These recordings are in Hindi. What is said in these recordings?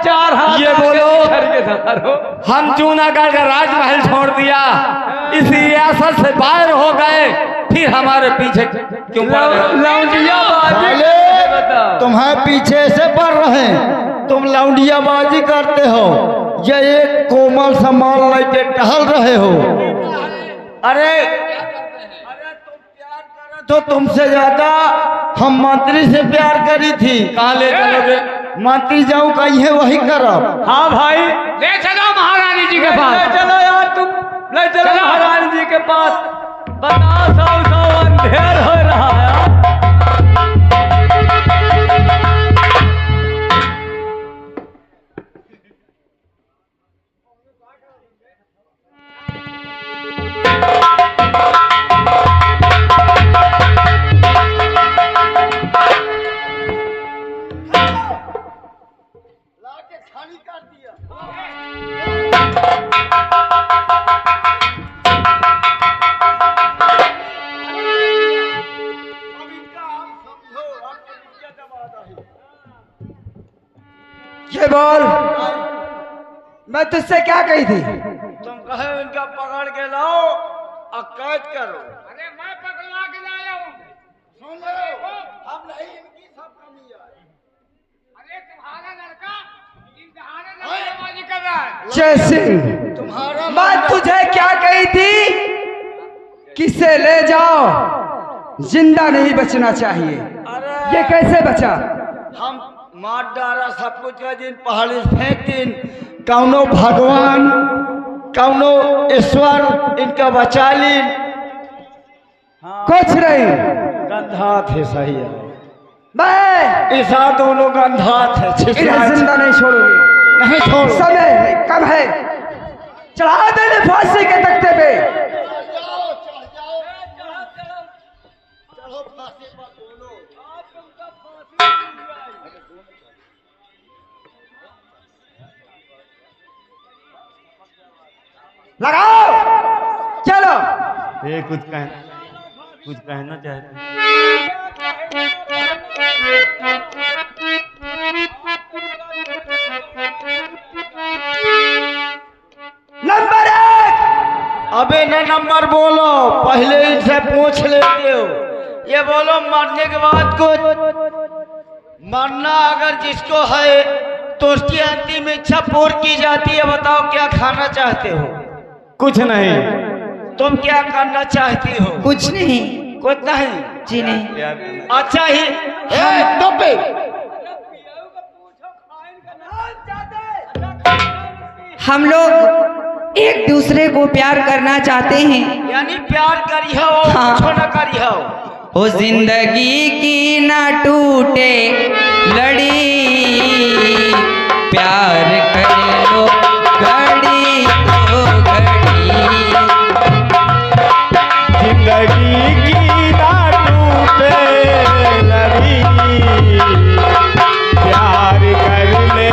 चार हाथ ये बोलो हो। हम जूनागढ़ का राजमहल छोड़ दिया, इस रियासत से बाहर हो गए, फिर हमारे पीछे क्यों पड़ गए? लौंडियाबाजी तुम्हारे पीछे से पड़ रहे हैं, तुम लौंडियाबाजी करते हो, ये एक कोमल संभाल लेके टहल रहे हो। अरे तुम प्यार करो तो तुमसे ज्यादा हम मंत्री से प्यार करी थी। कहाँ ले चलोगे? मंत्री जाऊं कहीं है वही करब। हाँ भाई ले चलो महारानी जी के पास। ले चलो यार, तुम ले चलो महारानी जी के पास। बताओ, सौ अंधेर हो रहा है। ये बोल, मैं तुझसे क्या कही थी? तुम कहे इनका पकड़ के लाओ और कैद करो। अरे मैं पकड़वा के लाया हूँ। सुन लो, हम नहीं इनकी सब कमी है। अरे तुम्हारा लड़का इम्तिहान लड़केबाजी कर रहा है। जय सिंह, तुम्हारा मैं तुझे क्या कही थी? किसे ले जाओ, जिंदा नहीं बचना चाहिए। अरे ये कैसे बचा? हम मार डारा सब कुछ का दिन पहाड़ी से फेंक दिन। कौनो भगवान कौनो ईश्वर इनका बचा लीन। कुछ नहीं, गंधा थे सही है। मैं ऐसा दोनों गंधा थे। इन्हें जिंदा नहीं छोड़ूंगी। नहीं छोड़। समय कम है, चढ़ा देने फांसी के तख्ते पे। लगाओ, चलो। ये कुछ कहना चाहते हैं? नंबर 1। अबे न नंबर बोलो, पहले इनसे पूछ लेते हो। ये बोलो, मरने के बाद को मरना अगर जिसको है तो उसकी अंतिम इच्छा पूरी की जाती है। बताओ क्या खाना चाहते हो? कुछ नहीं। तुम क्या करना चाहती हो? कुछ नहीं। कुछ नहीं जी नहीं। अच्छा ही हम लोग एक दूसरे को प्यार करना चाहते हैं। यानी प्यार करी हो, हाँ। कुछ न करी हो। ओ जिंदगी की ना टूटे लड़ी, प्यार कर लो घड़ी तो घड़ी। जिंदगी की ना टूटे लड़ी, प्यार कर ले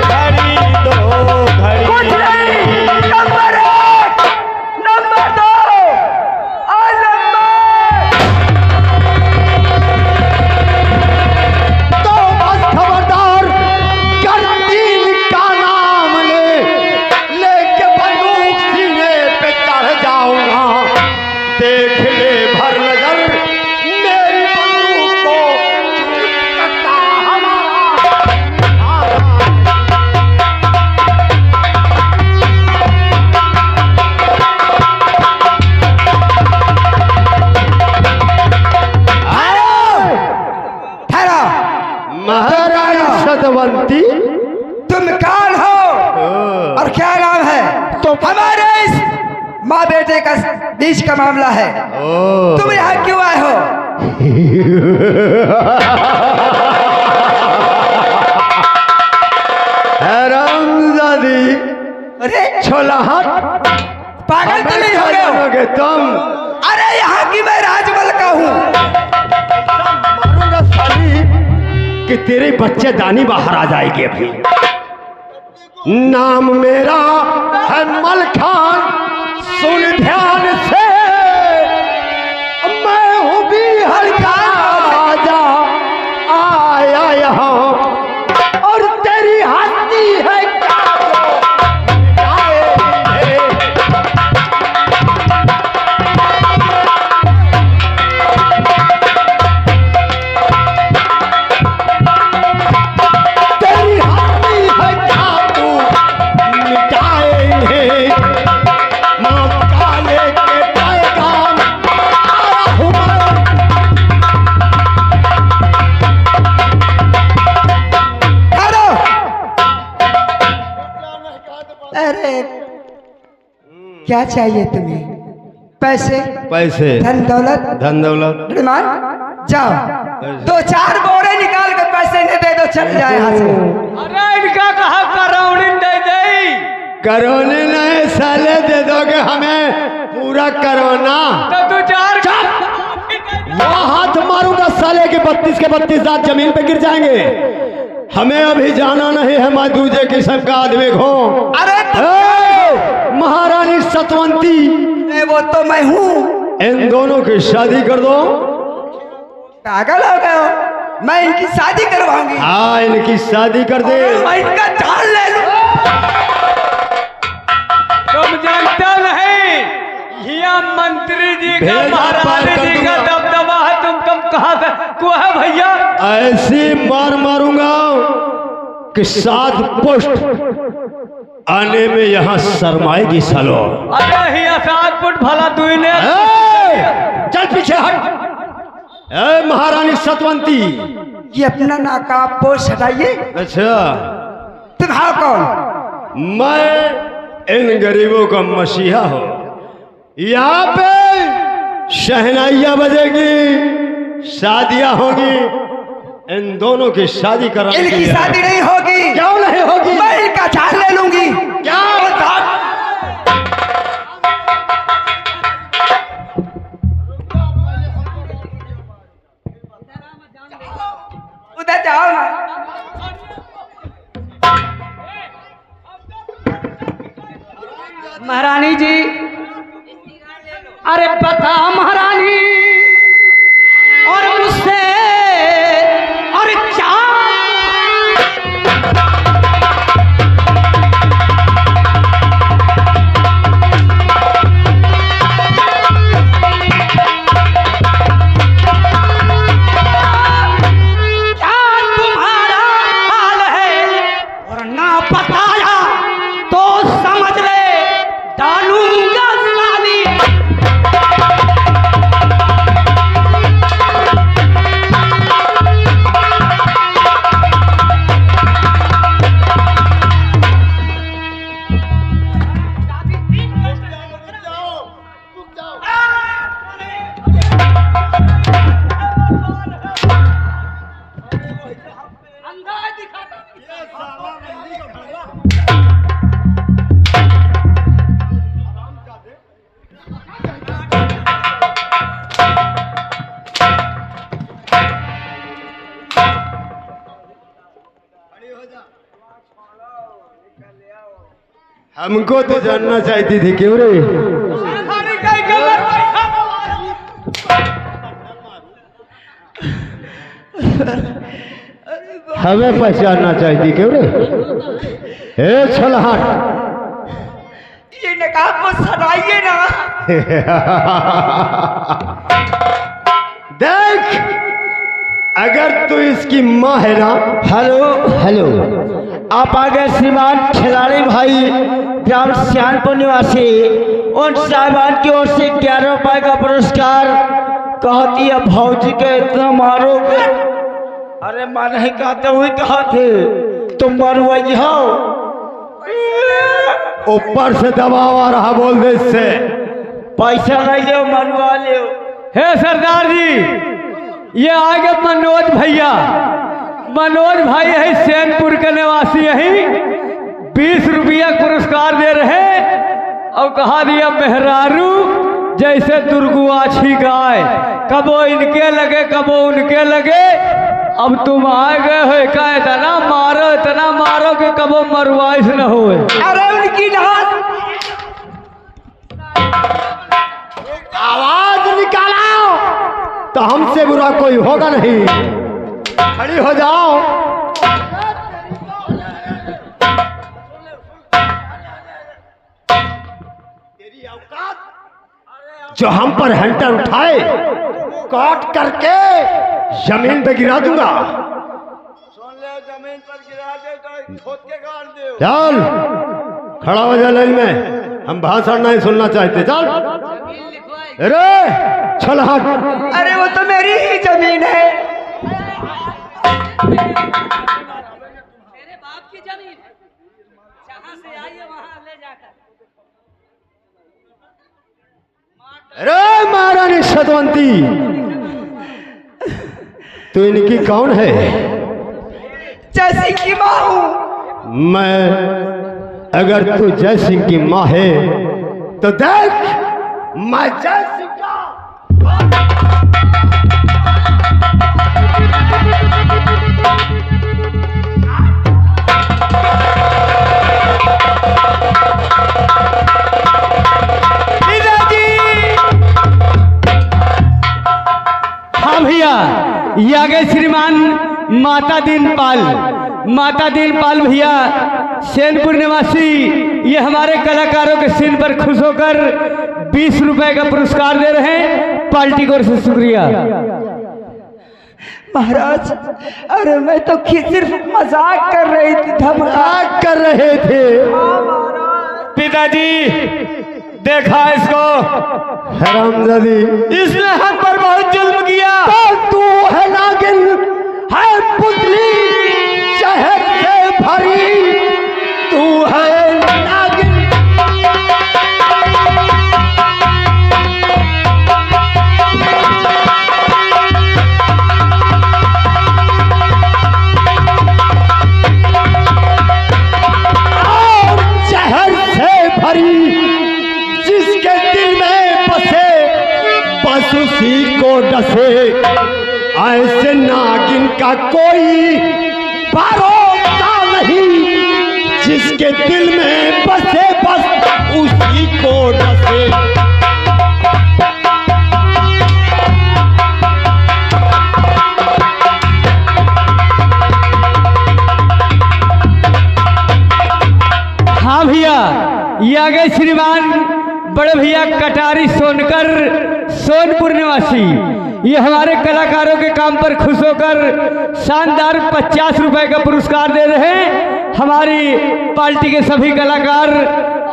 घड़ी दो घड़ी। कुछ नहीं। नंबर 1, नंबर 2 और नंबर तो बस खबरदार, करतीन का नाम लेके बंदूक सीने पे चढ़ जाऊंगा। देख ले भर नजर मेरी बंदूक को, कट्टा हमारा। ठहरा। महारानी सदवंती, तुम कौन हो और क्या नाम है? तो हमारे इस माँ बेटे का बीच का मामला है। तुम यहाँ क्यों आए हो? हरामजादी, अरे छोला हाथ पागल तो नहीं हो गए हो? तुम। अरे यहाँ की मैं राजमहल का हूँ। मारूंगा साली कि तेरे बच्चे दानी बाहर आ जाएगी। अभी नाम मेरा है मलखान, सुन ध्यान से, मैं हूँ भी हल्का राजा आया यहाँ, और तेरी हस्ती क्या चाहिए तुम्हें? पैसे, पैसे, धन दौलत, धन दौलत। श्रीमान जाओ 2-4 बोरे निकाल कर पैसे ने दे दो, चल जाए यहाँ से। अरे इनका कहा करौनी दे दे, करोने नहीं साले दे दोगे हमें पूरा करवाना। तो तू 4 वहाँ हाथ मारूंगा साले के 32 के 32 दांत जमीन पे गिर जाएंगे। हमें अभी जाना नहीं है, मैं दूसरे किस्म का आदमी हूँ। अरे महारानी सतवंती, वो तो मैं हूँ। इन दोनों की शादी कर दो। पागल हो गए हो? मैं इनकी शादी करवाऊंगी। हाँ, इनकी शादी कर दे। मैं इनका जान ले लूं। तुम जानता नहीं, यहाँ मंत्री जी का, महारानी जी का दबदबा है। तुम कहाँ से को है भैया? ऐसी मार मारूंगा कि 7 पोस्ट आने में यहाँ शर्माएगी सालो। अरे यहाँ 7 फुट भला दुई ने। चल पीछे हट। महारानी सतवंती, ये अपना नाकाब पोष हटाइए। अच्छा, तुम्हारा कौन? मैं इन गरीबों का मसीहा हूँ। यहाँ पे शहनाइयाँ बजेगी, शादियाँ होगी। इन दोनों की शादी कराने के इनकी लिए। शादी नहीं होगी। क्यों नहीं होगी? मैं इनका जान ले लूंगी। क्या? उधर जाओ ना। महारानी जी, अरे बता महारानी, और मुझसे और क्या? क्या तुम्हारा हाल है? और ना बताया तो समझ ले डालूंगा साली। हमको तो जानना चाहती थी क्यों रे? हमें पहचानना चाहती क्यों रे? ए छलहट, ये नकाब को सटाइए ना। देख, अगर तू इसकी माँ है ना। हेलो हेलो, आप आ गए श्रीमान खिलाड़ी भाई, ग्राम सियानपुर निवासी। उन साहिबान की ओर से 11 रुपए का पुरस्कार। कहती है भौजी के इतना मारोगे? अरे मैं नहीं कहते हुए कहा थे तुम मरवाई हो। ऊपर से दबाव आ रहा, बोल दे इससे। पैसा नहीं ले मरवा ले। हे सरदार जी, ये आगे मनोज भैया, मनोज भाई है सैनपुर के निवासी, यही 20 रुपया पुरस्कार दे रहे। और कहा दिया मेहरारू जैसे दुर्गुआछी गाय, कबो इनके लगे कबो उनके लगे। अब तुम आ गए हो, इतना मारो कि कबो मरवाइश न हो। अरे उनकी नाक आवाज निकालो तो हमसे बुरा कोई होगा नहीं। खड़ी हो जाओ। तेरी औकात जो हम पर हंटर उठाए, काट करके जमीन पे गिरा दूंगा। सुन ले, जमीन पर गिरा दे तो खोद के गाड़ दे। चल खड़ा हो जा लाइन में, हम भाषण नहीं सुनना चाहते। चल अरे चल हट। अरे वो तो मेरी ही जमीन है। मेरे बाप की जमीन है, जहाँ से आई है वहाँ ले जाकर। अरे महारानी सतवंती, तू इनकी कौन है? जय सिंह की माँ हूँ। मैं, अगर तू जय सिंह की माँ है तो देख, मैं जय सिंह का हाँ भैया, ये आ गए श्रीमान माता दीनपाल। माता दीनपाल भैया सैनपुर निवासी, ये हमारे कलाकारों के सीन पर खुश होकर 20 रुपए का पुरस्कार दे रहे हैं। पार्टी को से शुक्रिया। महाराज, अरे मैं तो सिर्फ मजाक कर रही थी, मजाक कर रहे थे। पिताजी देखा इसको, हरामजादी, इसने हम पर बहुत जुल्म किया। तो तू है नागिन, है पुतली शहर से भरी, तू है नागिन। और शहर से भरी, जिसके दिल में बसे बस उसी को डसे। ऐसे नागिन का कोई भरोसा नहीं, जिसके दिल में बसे बस उसी को डसे। हाँ भैया, ये आ गए श्रीमान बड़े भैया कटारी सोनकर, सोनपुर निवासी। ये हमारे कलाकारों के काम पर खुश होकर शानदार 50 रुपए का पुरस्कार दे रहे हैं। हमारी पार्टी के सभी कलाकार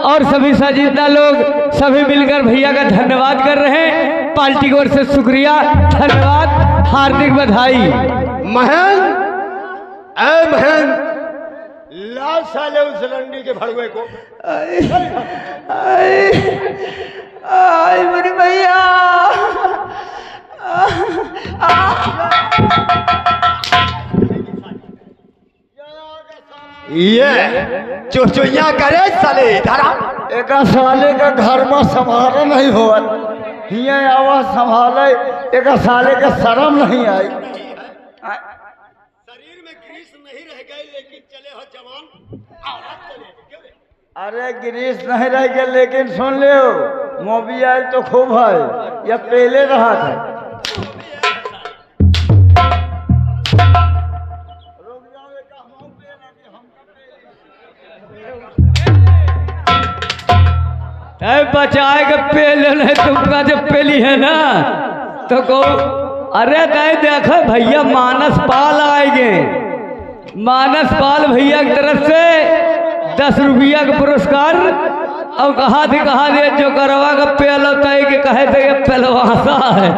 और सभी साजिंदा लोग सभी मिलकर भैया का धन्यवाद कर रहे हैं। पार्टी की ओर से शुक्रिया, धन्यवाद, हार्दिक बधाई। महन, ऐ महन, ला साले उस लंडी के भड़वे को। आई मेरी भैया, ये चुचुइया करे साले धरा। एक साले का घर में संभाल नहीं हो, ये आवाज संभाले, एक साले के शर्म नहीं आई। शरीर में ग्रीस नहीं रह गई, लेकिन चले हो जवान। अरे ग्रीस नहीं रह गए, लेकिन सुन ले, मोबियाल तो खूब है, या पहले रहा था। बचाए के पेल नहीं, तुमका जब पेली है ना तो को, अरे नहीं देखो भैया, मानस पाल आएंगे। मानस पाल भैया की तरफ से 10 रुपया का पुरस्कार। और कहा दे जो करवा का पेल होता है कि कहे थे ये पेलवासा है।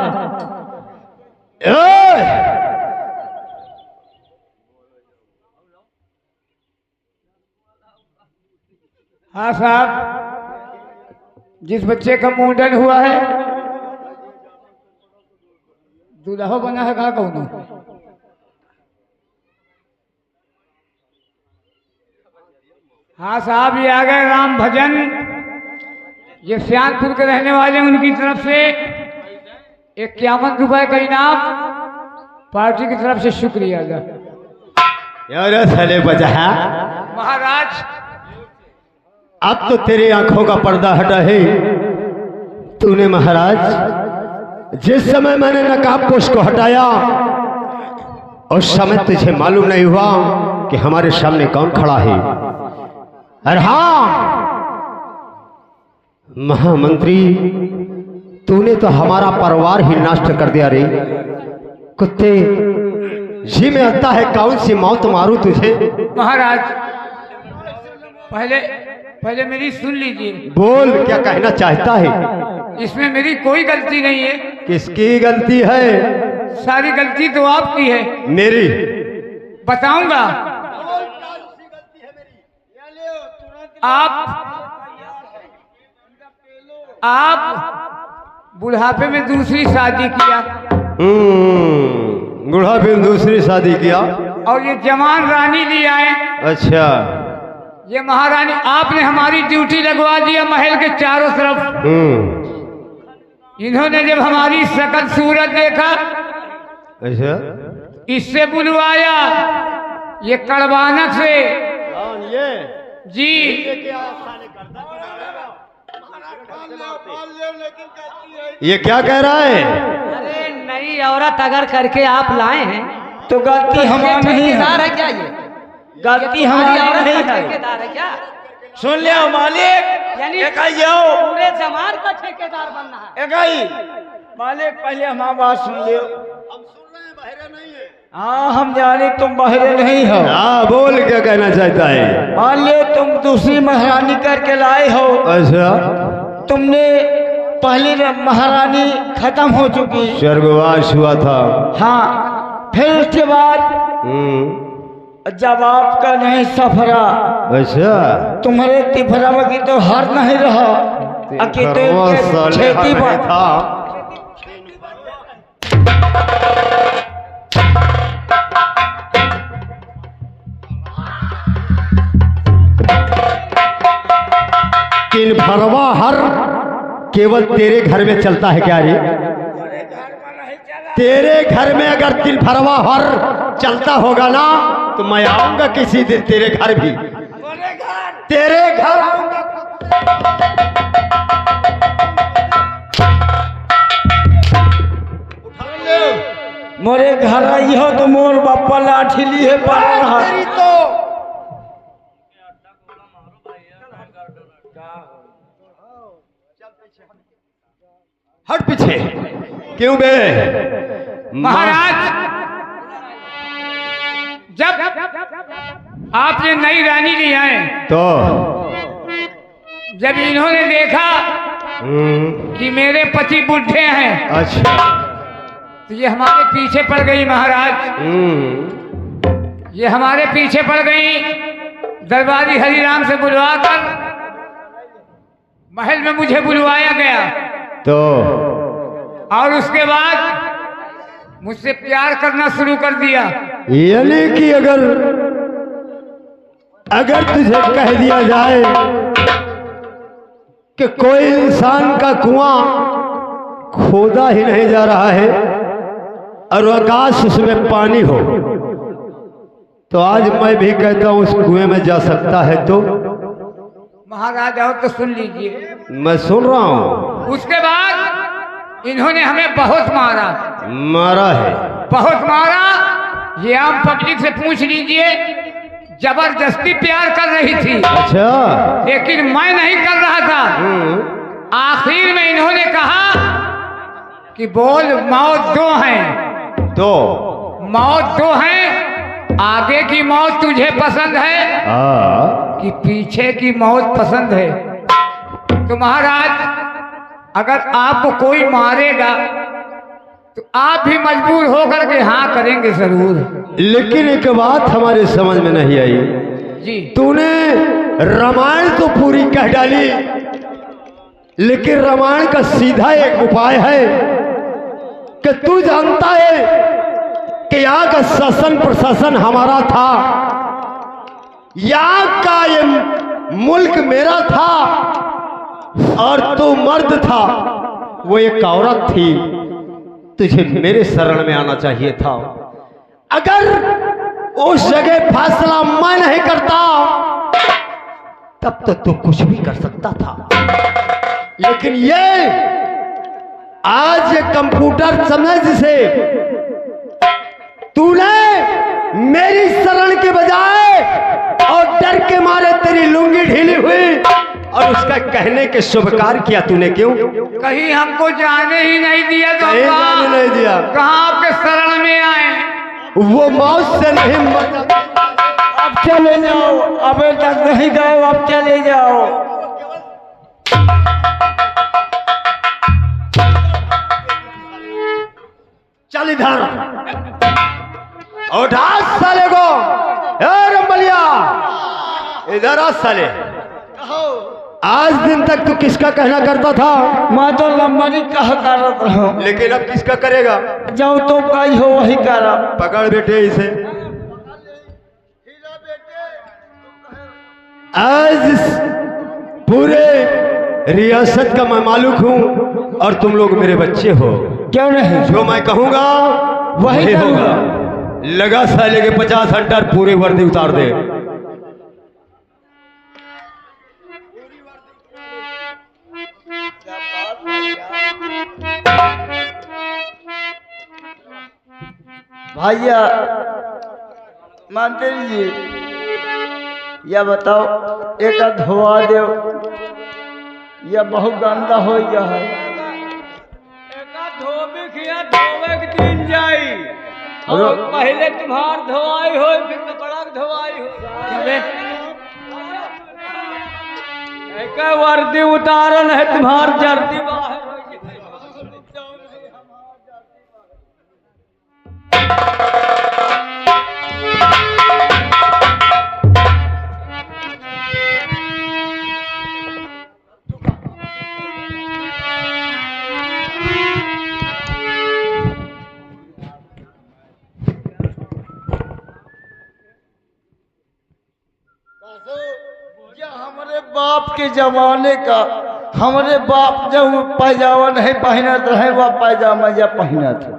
हाँ साहब, जिस बच्चे का मुंडन हुआ है, दूल्हा बना है, कहाँ कौन? हाँ साहब, ये आ गए राम भजन, ये श्यामपुर के रहने वाले, उनकी तरफ से 51 रुपए का इनाम, पार्टी की तरफ से शुक्रिया। यार साले बचा, महाराज अब तो तेरी आंखों का पर्दा हटा है। तूने महाराज, जिस समय मैंने नकाबपोश को हटाया, उस समय तुझे मालूम नहीं हुआ कि हमारे सामने कौन खड़ा है। अरे हाँ महामंत्री, तूने तो हमारा परिवार ही नष्ट कर दिया रे कुत्ते। जी में आता है कौन सी मौत मारूं तुझे। महाराज, पहले मेरी सुन लीजिए। बोल, क्या कहना चाहता है। इसमें मेरी कोई गलती नहीं है। किसकी गलती है? सारी गलती तो आपकी है। मेरी? बताऊंगा। आप बुढ़ापे में दूसरी शादी किया बुढ़ापे में दूसरी शादी किया। और ये जवान रानी ली आए। अच्छा। ये महारानी आपने हमारी ड्यूटी लगवा दिया महल के चारों तरफ। इन्होंने जब हमारी शकल सूरत देखा, अच्छा, इससे बुलवाया, ये कड़वानक से। ये जी ये क्या कह रहा है? अरे नई औरत अगर करके आप लाए हैं तो गलती हमारा नहीं है, ठेकेदार है क्या ये? गलती हमारी औरत नहीं का है। ठेकेदार है क्या? सुन ले मालिक, यानी इकाई आओ, पूरे जमान का ठेकेदार बनना है। इकाई मालिक पहले हमारी बात सुन ले। हाँ हम जाने तुम बहरे नहीं हो। हाँ बोल, क्या कहना चाहता है? मान ले तुम दूसरी महारानी करके लाए हो। अच्छा, तुमने पहली महारानी खत्म हो चुकी। स्वर्गवास हुआ था। हाँ, फिर उसके बाद जब आपका नहीं सफरा, अच्छा, तुम्हारे तिफरा में की तो हार नहीं रहा, खेती पर था। तीन भरवा हर केवल तेरे घर में चलता है क्या रे? तेरे घर में अगर तीन भरवा हर चलता होगा ना तो मैं आऊंगा किसी दिन तेरे घर भी। तेरे घर आऊंगा। मोरे घर आई हो तो मोर बापा लाठी लिए पड़ रहा। हट पीछे क्यों बे? महाराज, जब आपने नई रानी ली आए तो जब इन्होंने देखा कि मेरे पति बुढ़े हैं, अच्छा, तो ये हमारे पीछे पड़ गई। महाराज, ये हमारे पीछे पड़ गई। दरबारी हरिराम से बुलवाकर महल में मुझे बुलवाया गया। तो और उसके बाद मुझसे प्यार करना शुरू कर दिया। यानी कि अगर तुझे कह दिया जाए कि कोई इंसान का कुआं खोदा ही नहीं जा रहा है और आकाश उसमें पानी हो, तो आज मैं भी कहता हूं उस कुएं में जा सकता है। तो महाराज और तो सुन लीजिए। मैं सुन रहा हूं। उसके बाद इन्होंने हमें बहुत मारा। मारा है? बहुत मारा। ये आम पब्लिक से पूछ लीजिए। जबरदस्ती प्यार कर रही थी। अच्छा। लेकिन मैं नहीं कर रहा था। आखिर में इन्होंने कहा कि बोल, मौत दो हैं। तो मौत दो हैं। आगे की मौत तुझे पसंद है कि पीछे की मौत पसंद है? तो महाराज, अगर आपको कोई मारेगा तो आप भी मजबूर होकर के हाँ करेंगे जरूर। लेकिन एक बात हमारे समझ में नहीं आई जी। तूने रामायण तो पूरी कह डाली, लेकिन रामायण का सीधा एक उपाय है कि तू जानता है कि यहाँ का शासन प्रशासन हमारा था, यहाँ का ये मुल्क मेरा था और तू मर्द था, वो एक औरत थी। तुझे मेरे शरण में आना चाहिए था। अगर उस जगह फैसला मैं नहीं करता तब तो तू कुछ भी कर सकता था। लेकिन ये आज ये कंप्यूटर समझ से तूने मेरी शरण के बजाय और डर के मारे तेरी लुंगी ढीली हुई और उसका कहने के शुभकार किया तूने। क्यों? कहीं हमको जाने ही नहीं दिया। तो कहीं जाने नहीं दिया। कहाँ आपके शरण में आए? वो मौत से नहीं मर। अब चले जाओ, अबे तक नहीं गए, अब चले जाओ। चल इधर उठा साले को। रंबलिया इधर आ साले। आज दिन तक तू किसका कहना करता था, मैं तो लंबरी कहा करत रहा हूँ। लेकिन अब किसका करेगा? जो तो कही हो वही करा। पकड़ बेटे इसे। आज पूरे रियासत का मैं मालिक हूँ और तुम लोग मेरे बच्चे हो। क्यों नहीं? जो मैं कहूँगा वही होगा। लगा साले के 50 हंटर पूरे वर्दी उतार दे। भैया मंत्री जी यह बताओ, एक धोआ दो, यह बहुत गंदा हो गया है। धोबे किया धोवे के दिन जाई और पहले तुम्हार धोआई हो फिर कपड़ा धोआई हो। एक वर्दी उतारन है तुम्हार जर्दी बाहर हो गई। हमारे बाप के जमाने का, हमारे बाप जब पैजामा नहीं पहनत रहे वह पैजामा या पहनत है।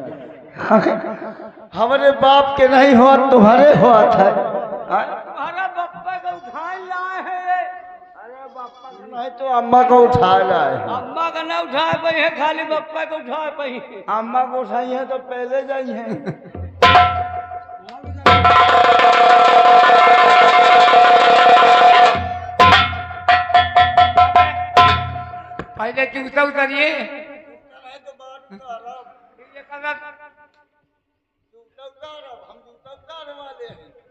हमारे बाप के नहीं हुआ तुम्हारे हुआ था। अरे बप्पा को उठा लाए हैं। अरे बापा को नहीं तो अम्मा को उठा लाए हैं। अम्मा का ना उठाए पही है, खाली बप्पा को उठाए पही। अम्मा को उठाई है तो पहले जाई है। पहले जूता उतारिए।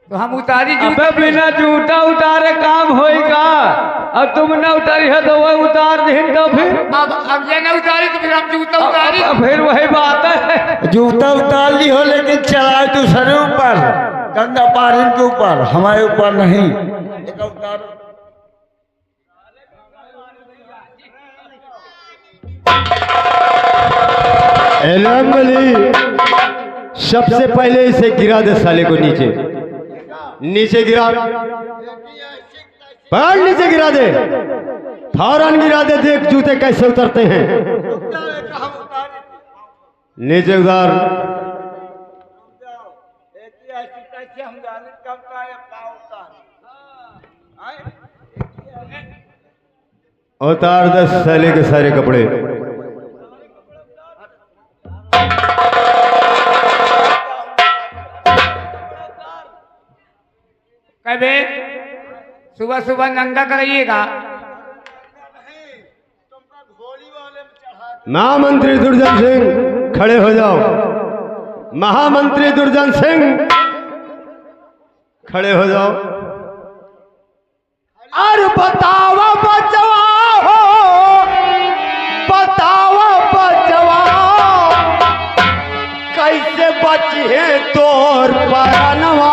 तो हम उतारी अबे बिना जूता उतारे काम होएगा। अब तुम न उतारी है तो वह उतार दे तो फिर अब ये ना उतारी तो फिर हम जूता उतारी। फिर वही बात है। जूता उतार ली हो लेकिन चलाए दूसरे ऊपर, गंगा पारी के ऊपर, हमारे ऊपर नहीं। एलम अली, सबसे पहले इसे गिरा दे साले को नीचे। नीचे गिरा, पैर नीचे गिरा दे, फौरन गिरा दे। देख जूते कैसे उतरते हैं। नीचे उतार। उतार दे साले के सारे कपड़े। कभी सुबह सुबह नंगा कराइएगा। महामंत्री दुर्जन सिंह खड़े हो जाओ। महामंत्री दुर्जन सिंह खड़े हो जाओ। अरे बताओ बचवा हो, बताओ बचवा, कैसे बचिए तोर परनवा।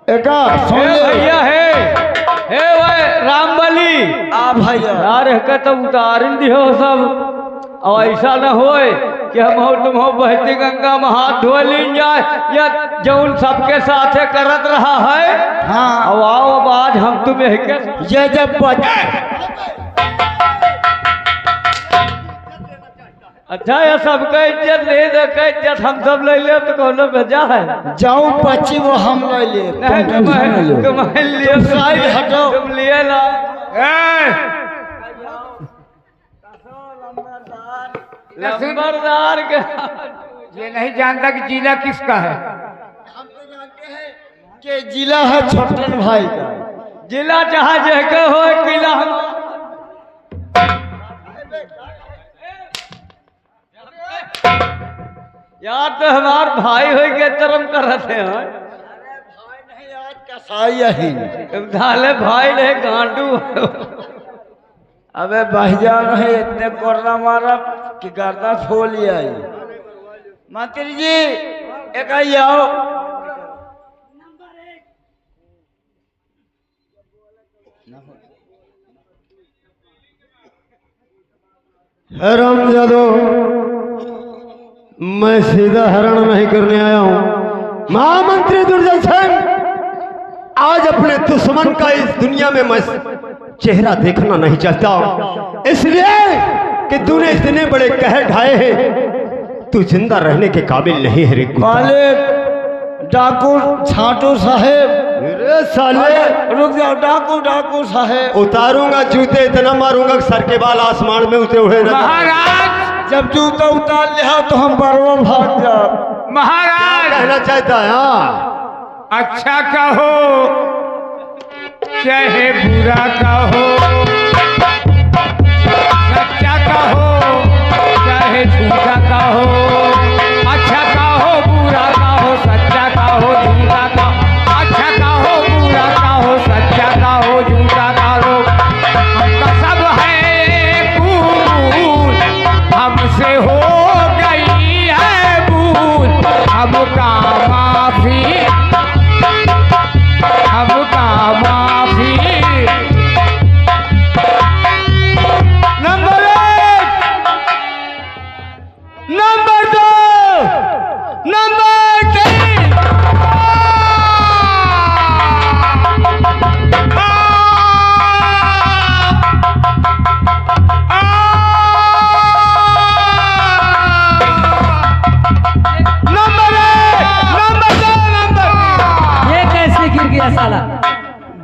एका सुन हे ले भैया हे भाई रामबली आ भैया यार के तो उतारिन दियो सब और ऐसा न होए कि हम हो तुम हो बहती गंगा में हाथ धो लीन जाए या जौन सबके साथे करत रहा है। हाँ अब आओ अब आज हम तुम्हें के ये जब अच्छा ये सबका इज्जत नहीं देखे इज्जत हम सब ले ले तो कौन भेजा है जाऊं बच्ची वो हम ले ले नहीं तुम्हें लिए तुम साइड हटो। तुम लिए ला लंबरदार के ये नहीं जानता कि जिला किसका है। हम तो जानते हैं कि जिला है छोटन भाई का। जिला जहाँ जहके हो किला हम यार तो हमार भाई हो के तरम करते हैं कसाई है धाले भाई रहे गांडू अबे भाईजान है इतने कोरोना मारा कि गर्दा छो लिया मंत्री जी एक आई आओ। हराम जादो मैं सीधा हरण नहीं करने आया हूँ। महामंत्री दुर्जन आज अपने दुश्मन का इस दुनिया में मैं चेहरा देखना नहीं चाहता, इसलिए कि तूने इतने बड़े कहर ढाए हैं, तू जिंदा रहने के काबिल नहीं है रे कुत्ता। मालिक डाकू छाटू साहेब अरे साले रुक जाओ डाकू साहेब उतारूंगा जूते, इतना मारूंगा कि सर के बाल आसमान में उठे हुए महाराज जब जूता उतार लिया तो हम बरवा भाग जाओ। महाराज कहना चाहता है हाँ अच्छा कहो चाहे बुरा कहो, सच्चा कहो चाहे झूठा कहो, अच्छा कहो बुरा कहो, सच्चा कहो झूठा कहो, अच्छा कहो बुरा कहो, सच्चा कहो झूठा कहो, हमका सब है भूल, हमसे हो गई है भूल, हमका माफी, हमका माफी। नंबर 1 नंबर 2 नंबर 3 ये कैसे गिर गया साला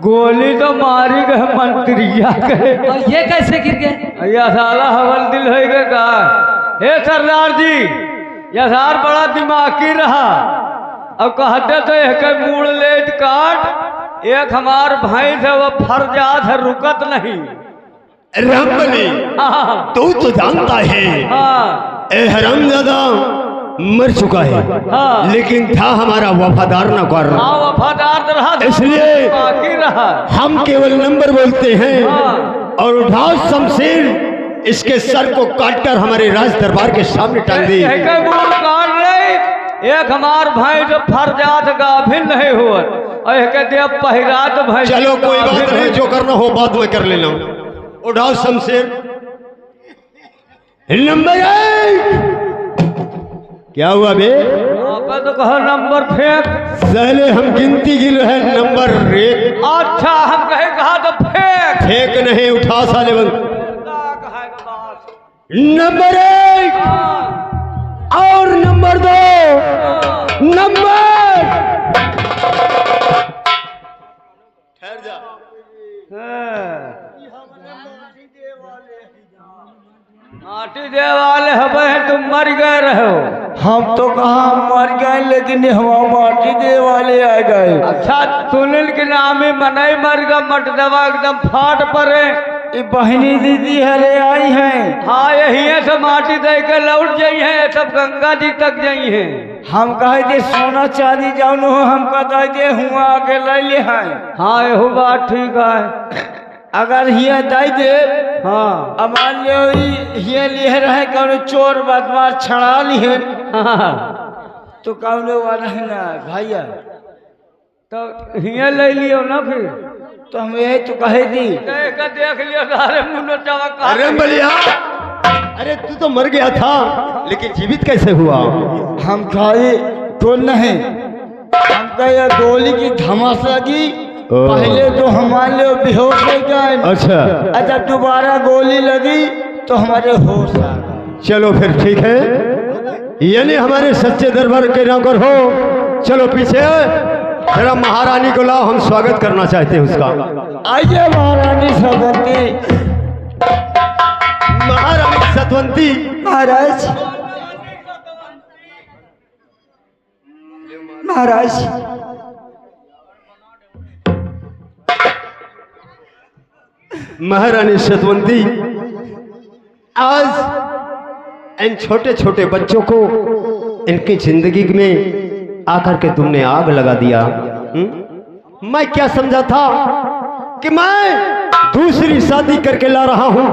गोली तो मारी गए मंत्रिया गए और ये कैसे गिर गया? या साला हवल दिल हो गए का। हे सरदार जी यह सार बड़ा दिमागी रहा, अब कहते तो एक मूड़ लेट काट, एक हमार भाई से वो फरजात है रुकत नहीं। रामबली हाँ तू तो जानता है हाँ ए हरामजादा मर चुका है, हाँ। लेकिन था हमारा वफादार नौकर, हाँ वफादार रहा, इसलिए बाकी रहा। हम केवल नंबर बोलते हैं हाँ। और उठाओ शमशीर, इसके सर को काटकर हमारे राज दरबार के सामने टांग दी। एक मूल काट ले, एक हमार भाई जो फरजात गाभिन नहीं हुआ और एक देव पहिरात भाई। चलो कोई बात नहीं, जो करना हो बाद में कर लेना। उठाओ शमशीर। नंबर 1 क्या हुआ बे? आपका तो कहो नंबर फेंक। पहले हम गिनती गिन रहे हैं, नंबर 1। अच्छा हम कहे कहा तो फेंक। फेंक नहीं, उठा साले बंद। नंबर 1 और नंबर 2 नंबर ठहर जा। माटी दे वाले हबे तुम मर गए रहो। हम तो कहाँ मर गए, लेकिन हम माटी दे वाले आ गए। अच्छा सुनील के नाम ही मनाई मर गया, मट दवा एकदम फाट पड़े। ये बहनी दीदी हरे आई हैं। हाँ यही है सब माटी दे के लौट जाई है, सब गंगा जी तक जाई है। हम कहे जे सोना चांदी जानो हो, हम कह दे हुआ आगे ले ले हैं। हाँ यही बात ठीक है। अगर हिया दे दे, हाँ अब मान लो हिया लिए रहे कौन चोर बदमाश छड़ा लिए हाँ तो कौन वाला है ना भैया। तो हिया ले लियो ना फिर। तो हम यही तो कहे थी। देख लियो सारे मुन्नो चावा का। अरे बलिया, अरे तू तो मर गया था लेकिन जीवित कैसे हुआ? हम खाए तो नहीं, हमका ये गोली की धमास लगी। पहले तो हमारे लिए बेहोश हो गए। अच्छा अच्छा, दोबारा गोली लगी तो हमारे होश आ गए। चलो फिर ठीक है, यानी हमारे सच्चे दरबार के नौकर हो। चलो पीछे, जरा महारानी को लाओ, हम स्वागत करना चाहते हैं उसका। आइए महारानी सतवंती। महारानी सतवंती। महाराज, महाराज, महारानी सतवंती, आज इन छोटे छोटे बच्चों को इनकी जिंदगी में आकर के तुमने आग लगा दिया। मैं क्या समझा था कि मैं दूसरी शादी करके ला रहा हूं।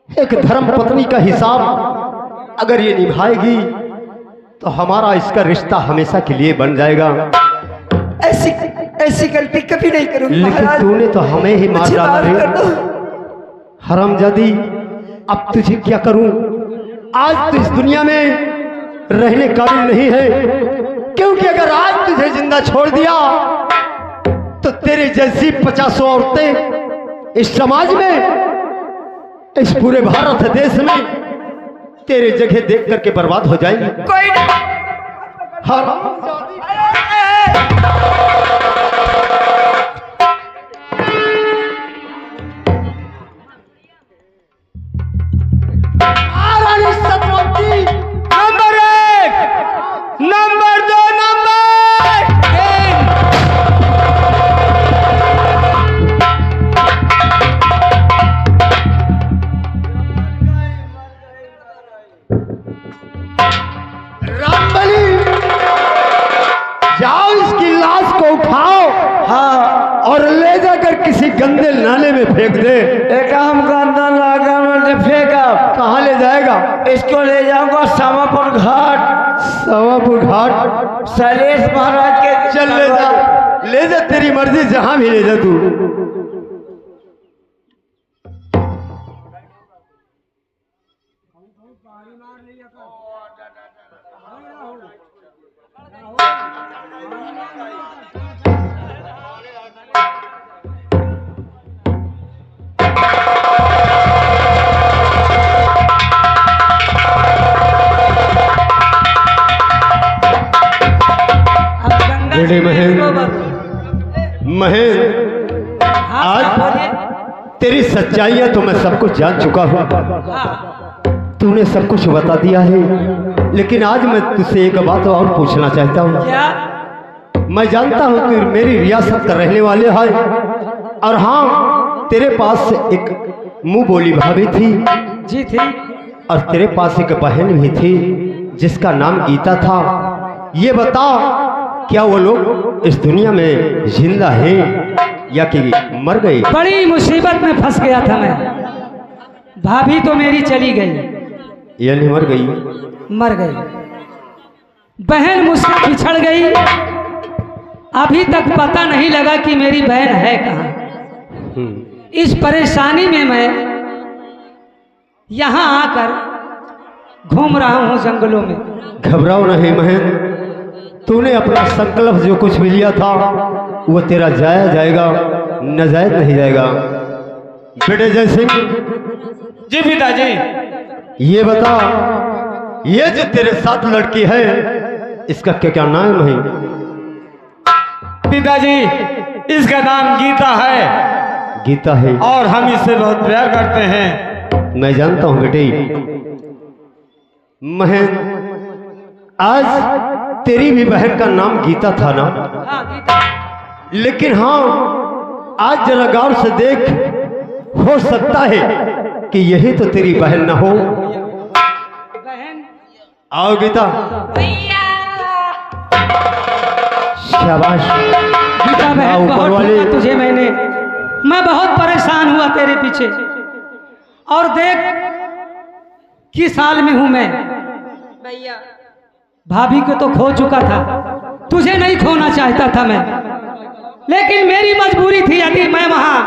एक धर्म पत्नी का हिसाब अगर ये निभाएगी तो हमारा इसका रिश्ता हमेशा के लिए बन जाएगा। ऐसी ऐसी गलती कभी नहीं करूंगी लेकिन महाराज। तूने तो हमें ही मार मुझे डाला माफ रे कर दो। हरामजादी। अब तुझे क्या करूं? आज तो इस दुनिया में रहने काबिल नहीं है, क्योंकि अगर आज तुझे जिंदा छोड़ दिया तो तेरे जैसी 50 औरतें इस समाज में, इस पूरे भारत देश में तेरे जगह देख करके बर्बाद हो जाएंगी। कोई नहीं। हरामजादी। महारानी सतवंती, नंबर 1, नंबर 2, नंबर 3। रामबली, जाओ इसकी लाश को उठाओ, हाँ, और ले जाकर किसी गंदे नाले में फेंक दे। एक हम गंदा नागा में फेंका। कहाँ ले जाएगा? इसको ले जाऊंगा समापुर घाट, सवापुर घाट। शैलेश महाराज के। चल ले जा, ले जा, तेरी मर्जी, जहां भी ले जा तू। बेटे महेंद्र, आज तेरी सच्चाइयां तो मैं सब कुछ जान चुका हूं। तूने सब कुछ बता दिया है, लेकिन आज मैं तुझसे एक बात और पूछना चाहता हूं। क्या? मैं जानता हूं कि मेरी रियासत का रहने वाले है, और हाँ, तेरे पास एक मुंह बोली भाभी थी। जी थी। और तेरे पास एक बहन भी थी जिसका नाम गीता था। ये बता, क्या वो लोग इस दुनिया में जिंदा हैं या कि मर गए? बड़ी मुसीबत में फंस गया था मैं। भाभी तो मेरी चली गई, यानी मर गई? मर गई। बहन मुझसे बिछड़ गई। अभी तक पता नहीं लगा कि मेरी बहन है कहाँ। इस परेशानी में मैं यहाँ आकर घूम रहा हूँ जंगलों में। घबराओ नहीं महेंद्र, तूने अपना संकल्प जो कुछ भी लिया था वो तेरा जाया जाएगा, नाजायज नहीं जाएगा। बेटे जय सिंह। जी पिताजी। ये बता, ये जो तेरे साथ लड़की है इसका क्या क्या नाम है? पिताजी, इसका नाम गीता है। गीता है? और हम इससे बहुत प्यार करते हैं। मैं जानता हूं बेटे। महेंद्र, आज तेरी भी बहन का नाम गीता था ना? हाँ, गीता। लेकिन हाँ, आज जरा गौर से देख, हो सकता है कि यही तो तेरी बहन न हो। बहन। आओ गीता। भैया। शाबाश गीता बहन, ऊपर बहुत वाले। ढूंढा तुझे मैंने। मैं बहुत परेशान हुआ तेरे पीछे। और देख किस हाल में हूं मैं। भैया, भाभी को तो खो चुका था, तुझे नहीं खोना चाहता था मैं, लेकिन मेरी मजबूरी थी। यदि मैं वहां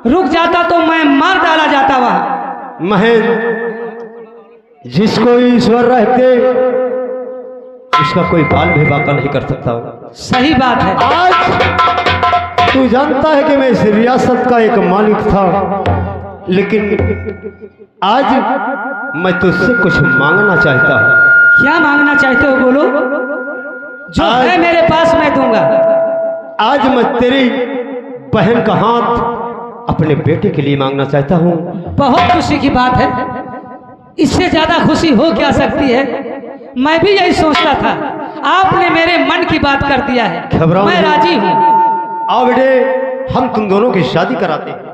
रुक जाता तो मैं मार डाला जाता वहां। महेंद्र, जिसको ईश्वर रहते उसका कोई बाल भी बाका नहीं कर सकता। सही बात है। आज तू जानता है कि मैं इस रियासत का एक मालिक था, लेकिन आज मैं तुझसे कुछ मांगना चाहता हूँ। क्या मांगना चाहते हो बोलो, जो है मेरे पास मैं दूंगा। आज मैं तेरी बहन का हाथ अपने बेटे के लिए मांगना चाहता हूँ। बहुत खुशी की बात है, इससे ज्यादा खुशी हो क्या सकती है। मैं भी यही सोचता था, आपने मेरे मन की बात कर दिया है, घबराओ मैं नहीं। राजी हूँ। आओ बेटे, हम तुम दोनों की शादी कराते हैं।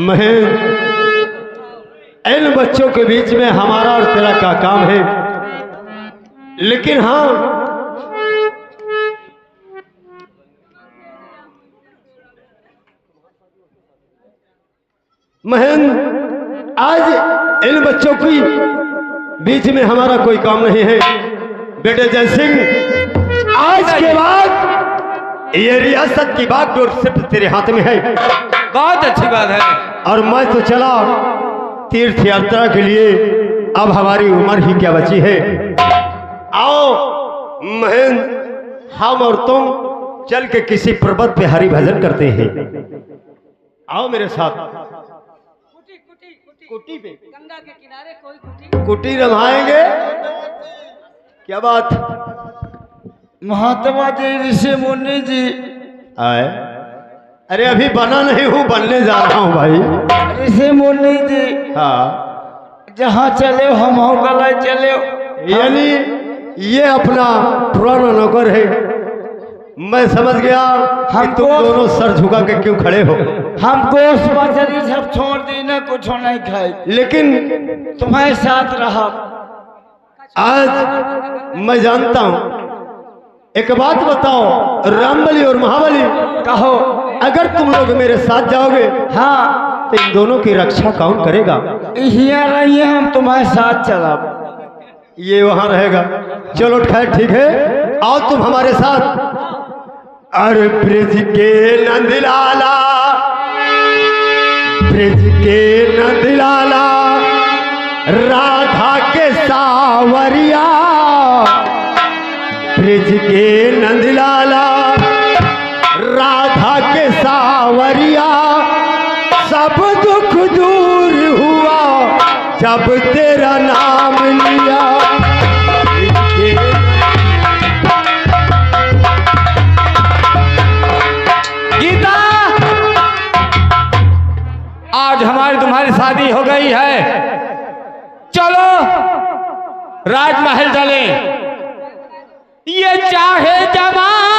महेंद्र, इन बच्चों के बीच में हमारा और तेरा क्या काम है, लेकिन हाँ, महेंद्र, आज इन बच्चों की बीच में हमारा कोई काम नहीं है। बेटे जय सिंह, आज के बाद ये रियासत की बागडोर सिर्फ तेरे हाथ में है। बहुत अच्छी बात है। और मैं तो चला तीर्थ यात्रा के लिए, अब हमारी उम्र ही क्या बची है। आओ महेंद्र, हम और तुम चल के किसी पर्वत पे हरि भजन करते हैं। आओ मेरे साथ। कुटी पे गंगा के किनारे कोई कुटी रमाएंगे। क्या बात। महात्मा जी, ऋषि मुनि जी। आए, अरे अभी बना नहीं हूँ, बनने जा रहा हूँ भाई। ऋषि मुनि जी, हाँ, जहाँ चले हम हो गलाय चले। यानी ये अपना पुराना नौकर है। मैं समझ गया कि तुम दोनों सर झुका के क्यों खड़े हो। हम गोश्त मछली सब छोड़ दी ना, कुछ नहीं खाई, लेकिन तुम्हारे साथ रहा। आज मैं जानता हूँ। एक बात बताओ, रामबली और महाबली, कहो। अगर तुम लोग मेरे साथ जाओगे हाँ, तो इन दोनों की रक्षा कौन करेगा। यहाँ रहिए, हम तुम्हारे साथ चला। ये वहां रहेगा। चलो खैर ठीक है, आओ तुम हमारे साथ। अरे ब्रिज के नंदलाला, ब्रिज के नंदलाला, राधा के सावरिया, ब्रिज के नंदलाला, राधा के सावरिया, सब दुख दूर हुआ जब तेरा नाम लिया। गीता, आज हमारी तुम्हारी शादी हो गई है, चलो राजमहल चले। ये चाहे जवान